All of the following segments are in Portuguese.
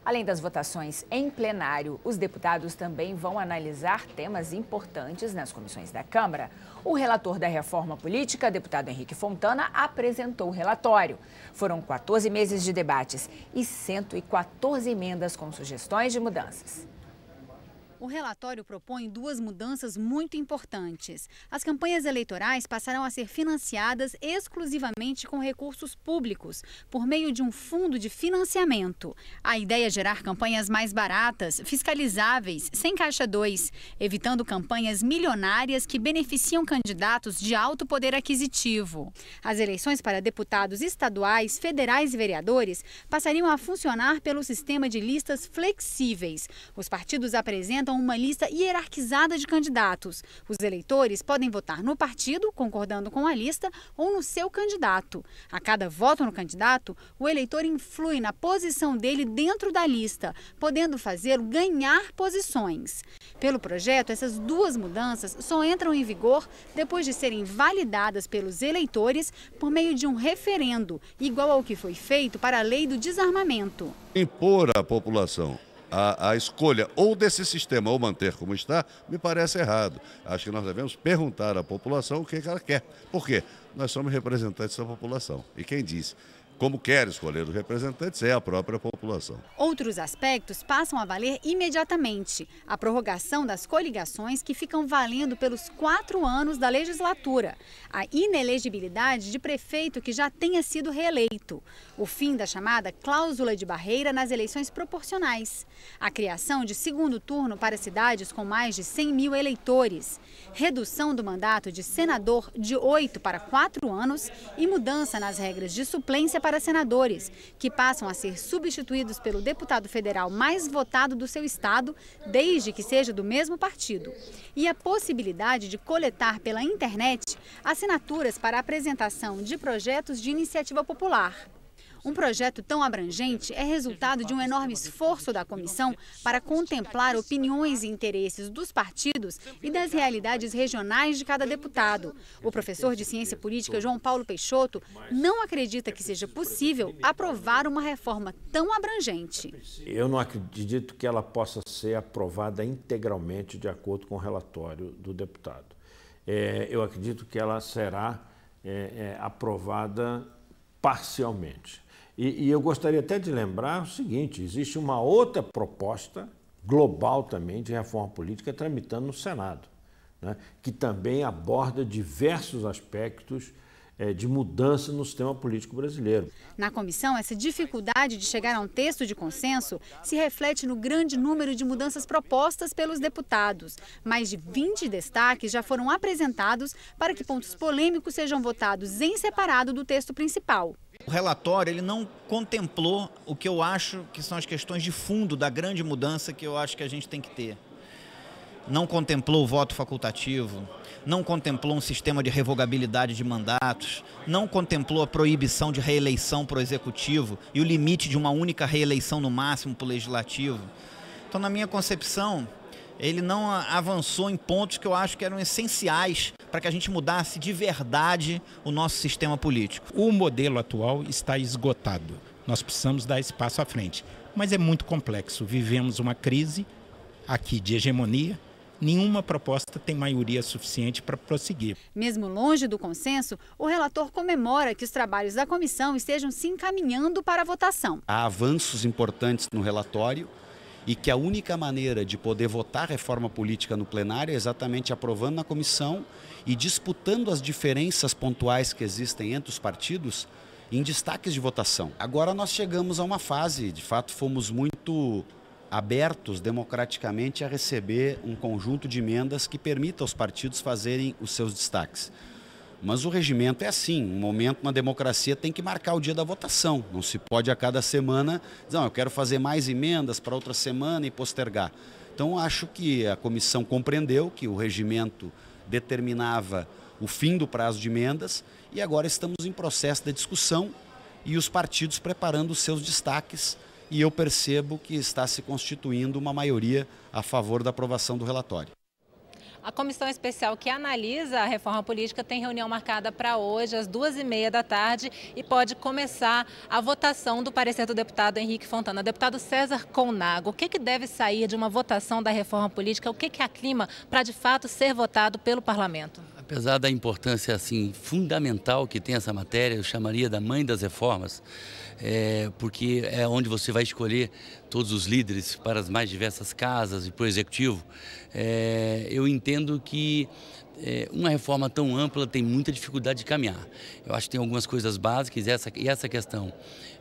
Além das votações em plenário, os deputados também vão analisar temas importantes nas comissões da Câmara. O relator da reforma política, deputado Henrique Fontana, apresentou o relatório. Foram 14 meses de debates e 114 emendas com sugestões de mudanças. O relatório propõe duas mudanças muito importantes. As campanhas eleitorais passarão a ser financiadas exclusivamente com recursos públicos, por meio de um fundo de financiamento. A ideia é gerar campanhas mais baratas, fiscalizáveis, sem caixa 2, evitando campanhas milionárias que beneficiam candidatos de alto poder aquisitivo. As eleições para deputados estaduais, federais e vereadores passariam a funcionar pelo sistema de listas flexíveis. Os partidos apresentam uma lista hierarquizada de candidatos. Os eleitores podem votar no partido, concordando com a lista, ou no seu candidato. A cada voto no candidato, o eleitor influi na posição dele dentro da lista, podendo fazê-lo ganhar posições. Pelo projeto, essas duas mudanças só entram em vigor depois de serem validadas pelos eleitores por meio de um referendo, igual ao que foi feito para a lei do desarmamento. Impor à população a escolha ou desse sistema ou manter como está, me parece errado. Acho que nós devemos perguntar à população o que ela quer. Por quê? Nós somos representantes da população. E quem diz como quer escolher os representantes é a própria população. Outros aspectos passam a valer imediatamente. A prorrogação das coligações que ficam valendo pelos 4 anos da legislatura. A inelegibilidade de prefeito que já tenha sido reeleito. O fim da chamada cláusula de barreira nas eleições proporcionais. A criação de segundo turno para cidades com mais de 100 mil eleitores. Redução do mandato de senador de 8 para 4 anos e mudança nas regras de suplência para senadores, que passam a ser substituídos pelo deputado federal mais votado do seu estado, desde que seja do mesmo partido. E a possibilidade de coletar pela internet assinaturas para apresentação de projetos de iniciativa popular. Um projeto tão abrangente é resultado de um enorme esforço da comissão para contemplar opiniões e interesses dos partidos e das realidades regionais de cada deputado. O professor de Ciência Política João Paulo Peixoto não acredita que seja possível aprovar uma reforma tão abrangente. Eu não acredito que ela possa ser aprovada integralmente de acordo com o relatório do deputado. Eu acredito que ela será aprovada parcialmente. E eu gostaria até de lembrar o seguinte, existe uma outra proposta global também de reforma política tramitando no Senado, né, que também aborda diversos aspectos de mudança no sistema político brasileiro. Na comissão, essa dificuldade de chegar a um texto de consenso se reflete no grande número de mudanças propostas pelos deputados. Mais de 20 destaques já foram apresentados para que pontos polêmicos sejam votados em separado do texto principal. O relatório ele não contemplou o que eu acho que são as questões de fundo da grande mudança que eu acho que a gente tem que ter. Não contemplou o voto facultativo, não contemplou um sistema de revogabilidade de mandatos, não contemplou a proibição de reeleição para o executivo e o limite de uma única reeleição no máximo para o legislativo. Então, na minha concepção, ele não avançou em pontos que eu acho que eram essenciais para que a gente mudasse de verdade o nosso sistema político. O modelo atual está esgotado. Nós precisamos dar esse passo à frente. Mas é muito complexo. Vivemos uma crise aqui de hegemonia. Nenhuma proposta tem maioria suficiente para prosseguir. Mesmo longe do consenso, o relator comemora que os trabalhos da comissão estejam se encaminhando para a votação. Há avanços importantes no relatório e que a única maneira de poder votar reforma política no plenário é exatamente aprovando na comissão e disputando as diferenças pontuais que existem entre os partidos em destaques de votação. Agora nós chegamos a uma fase, de fato fomos muito abertos democraticamente a receber um conjunto de emendas que permita aos partidos fazerem os seus destaques. Mas o regimento é assim, um momento na democracia tem que marcar o dia da votação. Não se pode a cada semana dizer, não, eu quero fazer mais emendas para outra semana e postergar. Então acho que a comissão compreendeu que o regimento determinava o fim do prazo de emendas e agora estamos em processo de discussão e os partidos preparando os seus destaques e eu percebo que está se constituindo uma maioria a favor da aprovação do relatório. A comissão especial que analisa a reforma política tem reunião marcada para hoje, às 2h30 da tarde, e pode começar a votação do parecer do deputado Henrique Fontana. Deputado César Colnago, o que deve sair de uma votação da reforma política? O que há clima para, de fato, ser votado pelo parlamento? Apesar da importância assim, fundamental que tem essa matéria, eu chamaria da mãe das reformas, porque é onde você vai escolher todos os líderes para as mais diversas casas e para o Executivo. Eu entendo que uma reforma tão ampla tem muita dificuldade de caminhar. Eu acho que tem algumas coisas básicas e essa questão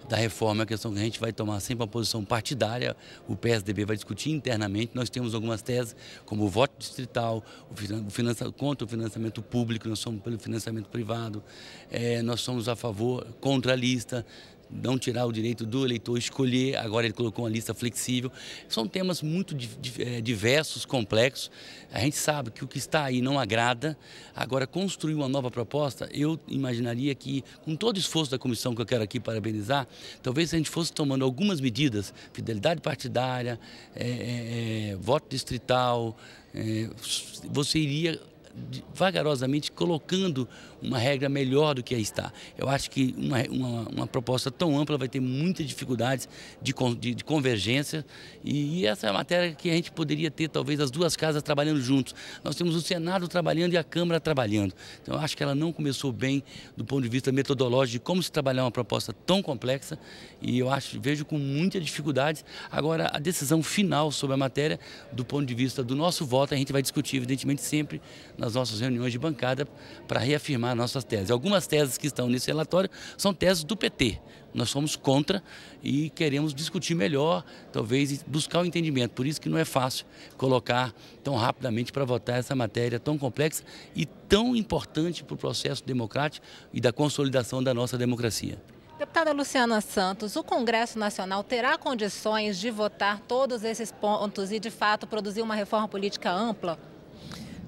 da reforma é a questão que a gente vai tomar sempre uma posição partidária. O PSDB vai discutir internamente. Nós temos algumas teses, como o voto distrital, contra o financiamento público, nós somos pelo financiamento privado, nós somos a favor, contra a lista, não tirar o direito do eleitor escolher, agora ele colocou uma lista flexível. São temas muito diversos, complexos. A gente sabe que o que está aí não agrada. Agora, construir uma nova proposta, eu imaginaria que, com todo o esforço da comissão, que eu quero aqui parabenizar, talvez se a gente fosse tomando algumas medidas, fidelidade partidária, voto distrital, você iria vagarosamente colocando uma regra melhor do que aí está. Eu acho que uma proposta tão ampla vai ter muitas dificuldades de convergência e essa é a matéria que a gente poderia ter talvez as duas casas trabalhando juntos. Nós temos o Senado trabalhando e a Câmara trabalhando. Então eu acho que ela não começou bem do ponto de vista metodológico de como se trabalhar uma proposta tão complexa e eu vejo com muita dificuldade. Agora a decisão final sobre a matéria do ponto de vista do nosso voto a gente vai discutir evidentemente sempre nas nossas reuniões de bancada para reafirmar nossas teses. Algumas teses que estão nesse relatório são teses do PT. Nós somos contra e queremos discutir melhor, talvez buscar o entendimento. Por isso que não é fácil colocar tão rapidamente para votar essa matéria tão complexa e tão importante para o processo democrático e da consolidação da nossa democracia. Deputada Luciana Santos, o Congresso Nacional terá condições de votar todos esses pontos e, de fato, produzir uma reforma política ampla?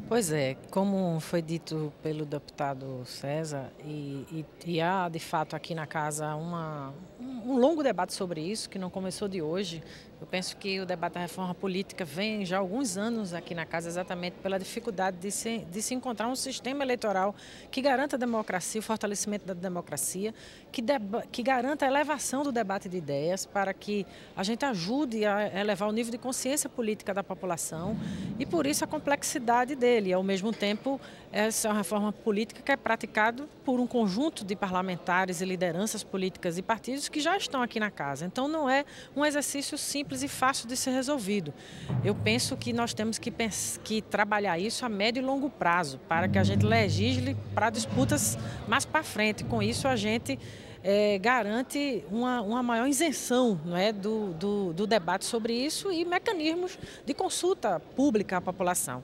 Pois é, como foi dito pelo deputado César, e há de fato aqui na casa um longo debate sobre isso, que não começou de hoje. Eu penso que o debate da reforma política vem já há alguns anos aqui na casa exatamente pela dificuldade de se encontrar um sistema eleitoral que garanta a democracia, o fortalecimento da democracia, que garanta a elevação do debate de ideias para que a gente ajude a elevar o nível de consciência política da população e por isso a complexidade dele. Ao mesmo tempo, essa é uma reforma política que é praticada por um conjunto de parlamentares e lideranças políticas e partidos que já estão aqui na casa. Então não é um exercício simples e fácil de ser resolvido. Eu penso que nós temos que trabalhar isso a médio e longo prazo para que a gente legisle para disputas mais para frente. Com isso a gente garante uma maior isenção, não é, do debate sobre isso e mecanismos de consulta pública à população.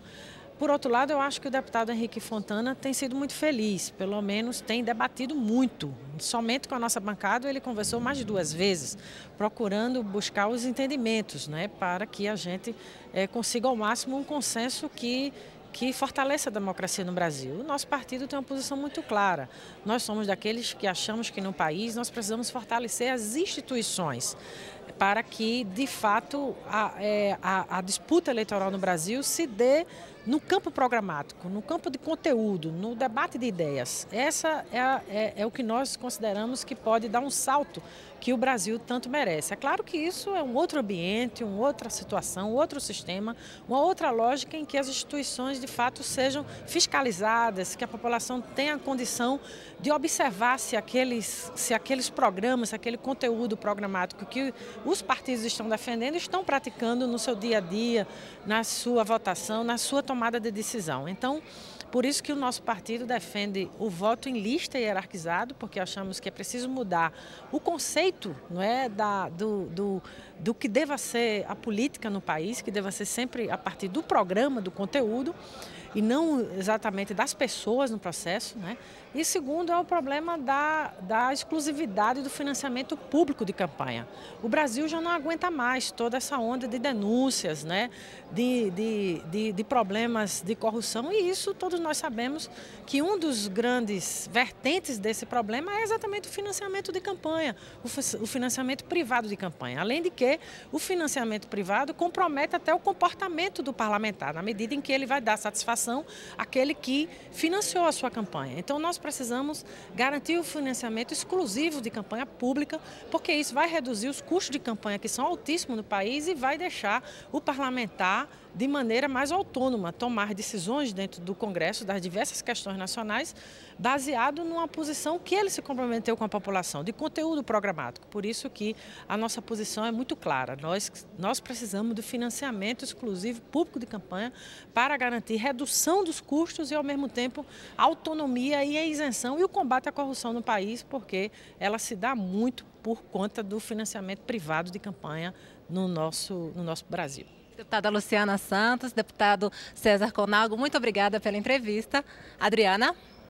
Por outro lado, eu acho que o deputado Henrique Fontana tem sido muito feliz, pelo menos tem debatido muito. Somente com a nossa bancada ele conversou mais de 2 vezes, procurando buscar os entendimentos, né, para que a gente consiga ao máximo um consenso que fortaleça a democracia no Brasil. O nosso partido tem uma posição muito clara. Nós somos daqueles que achamos que no país nós precisamos fortalecer as instituições para que, de fato, a disputa eleitoral no Brasil se dê no campo programático, no campo de conteúdo, no debate de ideias. Essa é o que nós consideramos que pode dar um salto que o Brasil tanto merece. É claro que isso é um outro ambiente, uma outra situação, outro sistema, uma outra lógica em que as instituições de fato sejam fiscalizadas, que a população tenha a condição de observar se aqueles programas, se aquele conteúdo programático que os partidos estão defendendo, estão praticando no seu dia a dia, na sua votação, na sua tomada de decisão. Então, por isso que o nosso partido defende o voto em lista hierarquizado, porque achamos que é preciso mudar o conceito, não é, do que deva ser a política no país, que deva ser sempre a partir do programa, do conteúdo, e não exatamente das pessoas no processo, né? E segundo é o problema da exclusividade do financiamento público de campanha. O Brasil já não aguenta mais toda essa onda de denúncias, né? de problemas de corrupção, e isso todos nós sabemos que um dos grandes vertentes desse problema é exatamente o financiamento de campanha, o financiamento privado de campanha. Além de que o financiamento privado compromete até o comportamento do parlamentar, na medida em que ele vai dar satisfação população aquele que financiou a sua campanha. Então nós precisamos garantir o financiamento exclusivo de campanha pública, porque isso vai reduzir os custos de campanha que são altíssimos no país e vai deixar o parlamentar de maneira mais autônoma tomar decisões dentro do Congresso das diversas questões nacionais, baseado numa posição que ele se comprometeu com a população, de conteúdo programático. Por isso que a nossa posição é muito clara. Nós precisamos do financiamento exclusivo público de campanha para garantir redução dos custos e, ao mesmo tempo, a autonomia e a isenção e o combate à corrupção no país, porque ela se dá muito por conta do financiamento privado de campanha no nosso Brasil. Deputada Luciana Santos, deputado César Conago, muito obrigada pela entrevista. Adriana?